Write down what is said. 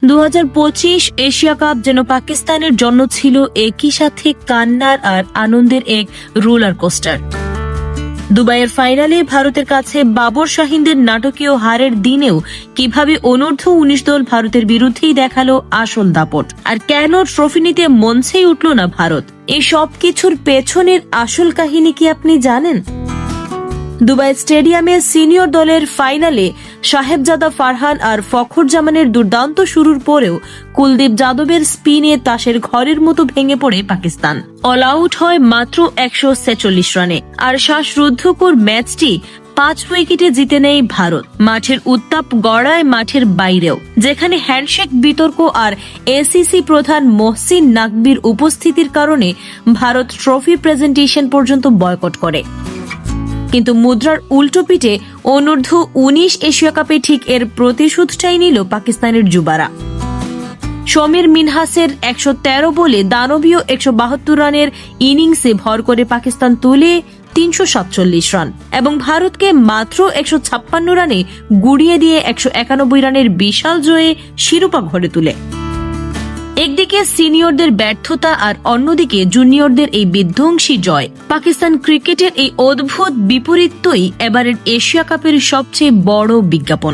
2025 Asia cup যেন পাকিস্তানের জন্য ছিল একই সাথে কান্নার আর আনন্দের এক রোলার কোস্টার। দুবাইয়ের ফাইনালে ভারতের কাছে বাবর শাহিনদের নাটকীয় হারের দিনেও কিভাবে অনূর্ধ্ব-19 দল ভারতের বিরুদ্ধেই দেখালো আসল দাপট, আর কেন ট্রফি নিতে মঞ্চেই উঠল না ভারত। এই সব কিছুর পেছনের আসল কাহিনী কি আপনি জানেন? দুবাই স্টেডিয়ামে সিনিয়র দলের ফাইনালে সাহেবজাদা ফারহান আর ফখর জামানের দুর্দান্ত শুরুর পরেও কুলদীপ যাদবের স্পিনে তাসের ঘরের মতো ভেঙে পড়ে পাকিস্তান। অল আউট হয় মাত্র 146 রানে, আর শ্বাসরুদ্ধকর ম্যাচটি 5 উইকেটে জিতে নেয় ভারত। মাঠের উত্তাপ গড়ায় মাঠের বাইরেও, যেখানে হ্যান্ডশেক বিতর্ক আর এসিসি প্রধান মোহসিন নাকবির উপস্থিতির কারণে ভারত ট্রফি প্রেজেন্টেশন পর্যন্ত বয়কট করে। কিন্তু মুদ্রার উল্টো পিঠে অনূর্ধ্ব-19 এশিয়া কাপে ঠিক এর প্রতিশোধটাই নিল পাকিস্তানের যুবারা। সমীর মিনহাসের 113 বলে দানবীয় 172 রানের ইনিংসে ভর করে পাকিস্তান তুলে 347 রান এবং ভারতকে মাত্র 156 রানে গুড়িয়ে দিয়ে 191 রানের বিশাল জয়ে শিরোপা ঘরে তুলে। একদিকে সিনিয়রদের ব্যর্থতা আর অন্যদিকে জুনিয়রদের এই বিধ্বংসী জয়। পাকিস্তান ক্রিকেটের এই অদ্ভুত বিপরীত্যই এবারের এশিয়া কাপের সবচেয়ে বড় বিজ্ঞাপন।